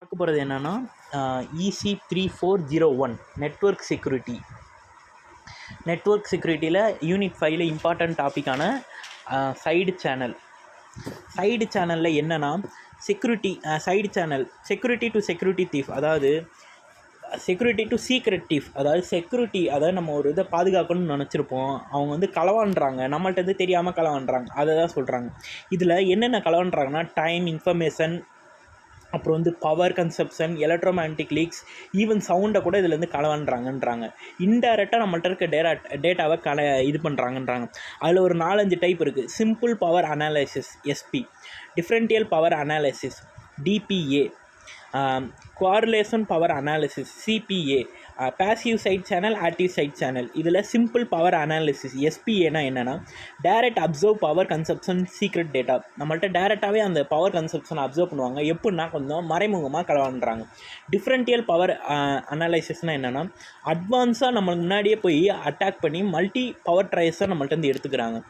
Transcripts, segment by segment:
பார்க்க போகிறது என்னென்னா EC3401 நெட்வொர்க் செக்யூரிட்டியில் யூனிட் 5ல் இம்பார்ட்டன்ட் டாப்பிக்கான சைடு சேனலில் என்னென்னா செக்யூரிட்டி டு செக்யூரிட்டி தீஃப், அதாவது செக்யூரிட்டி டு சீக்ரெட் தீஃப், அதாவது நம்ம ஒரு இதை பாதுகாக்கணும்னு நினச்சிருப்போம், அவங்க வந்து களவாண்டுறாங்க, நம்மள்ட்ட தெரியாமல் களவாண்டுறாங்க, அதை தான் சொல்கிறாங்க. இதில் என்னென்ன களவாண்டுறாங்கன்னா டைம், இன்ஃபர்மேஷன், அப்புறம் வந்து power consumption, electromagnetic leaks, even சவுண்டை கூட இதுலேருந்து களவாண்டுறாங்கன்றாங்க. இன்டைரக்டாக நம்மள்ட்ட இருக்க டேட்டாவை இது பண்ணுறாங்கன்றாங்க. அதில் ஒரு 4-5 டைப் இருக்குது. Simple power analysis SP, differential power analysis DPA, correlation power analysis CPA, passive side channel, active side channel. இதில் சிம்பிள் பவர் அனாலிசிஸ் SPAனா என்னென்னா direct observe power consumption secret data. நம்மள்ட்ட டைரெக்டாகவே அந்த பவர் கன்சப்ஷனை அப்சர்வ் பண்ணுவாங்க, எப்படின்னா கொஞ்சம் மறைமுகமாக களவாண்டுறாங்க. டிஃப்ரென்ஷியல் பவர் அனாலிசிஸ்னால் என்னென்னா அட்வான்ஸாக நம்மளுக்கு முன்னாடியே போய் அட்டாக் பண்ணி மல்டி பவர் ட்ரைஸை நம்மள்ட்ட எடுத்துக்கிறாங்க.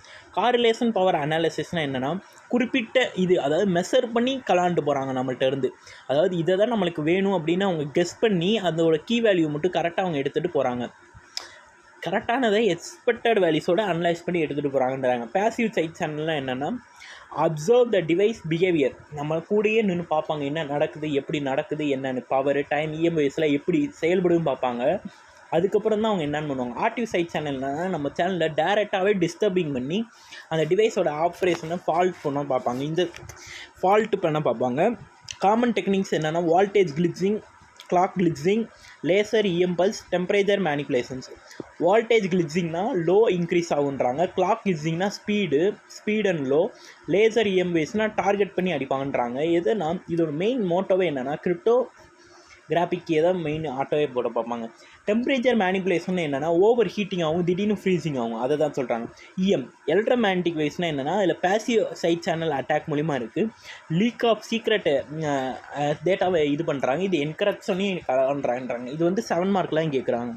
காரிலேஷன் பவர் அனாலிசிஸ்னால் என்னென்னா குறிப்பிட்ட அதாவது மெஷர் பண்ணி கலாண்டு போகிறாங்க நம்மள்ட்ட இருந்து. அதாவது இதை தான் நம்மளுக்கு வேணும் அப்படின்னு அவங்க கெஸ் பண்ணி அதோட கீ வேல்யூ மட்டும் கரெக்டாக அவங்க எடுத்துகிட்டு போகிறாங்க. கரெக்டானதை எக்ஸ்பெக்டட் வேல்யூஸோடு அனலைஸ் பண்ணி எடுத்துகிட்டு போகிறாங்கன்றாங்க. பேசிவ் சைட் சேனல்லாம் என்னென்னா அப்சர்வ் த டிவைஸ் பிஹேவியர், நம்ம கூடயே நின்று பார்ப்பாங்க, என்ன நடக்குது, எப்படி நடக்குது, என்னென்னு பவர், டைம், EMISலாம் எப்படி செயல்படும் பார்ப்பாங்க. அதுக்கப்புறம் தான் அவங்க என்னென்னு பண்ணுவாங்க. ஆக்டிவ் சைட் சேனல்னால் நம்ம சேனலில் டைரெக்டாகவே டிஸ்டர்பிங் பண்ணி அந்த டிவைஸோட ஆப்ரேஷனை ஃபால்ட் பண்ண பார்ப்பாங்க. இந்த ஃபால்ட்டு பண்ண பார்ப்பாங்க. காமன் டெக்னிக்ஸ் என்னென்னா voltage glitching, clock glitching, laser impulse, temperature manipulations. Voltage கிளிச்சிங்னா லோ இன்க்ரீஸ் ஆகுன்றாங்க. கிளாக் கிளிச்சிங்னா ஸ்பீட் அண்ட் லோ. லேசர் EMISனால் டார்கெட் பண்ணி அடிப்பாங்கன்றாங்க. எதுனா இதோட மெயின் மோட்டோவே என்னென்னா கிரிப்டோ கிராஃபிக்கே தான் மெயின் ஆட்டோவே போட பார்ப்பாங்க. டெம்பரேச்சர் மேனிப்புலேஷன் என்னென்னா ஓவர் ஹீட்டிங் ஆகும், திடீர்னு ஃப்ரீசிங் ஆகும், அதை தான் சொல்கிறாங்க. எலக்ட்ரோமேக்னெட்டிக் வேவ்ஸ்னால் என்னென்னா இதில் பேசிவ் சைட் சேனல் அட்டாக் மூலிமா இருக்குது. லீக் ஆஃப் சீக்ரெட் டேட்டாவை இது பண்ணுறாங்க. இது என்கிரிப்ஷனையும் கலன்றாங்க. இது வந்து 7 மார்க்லாம் கேட்குறாங்க.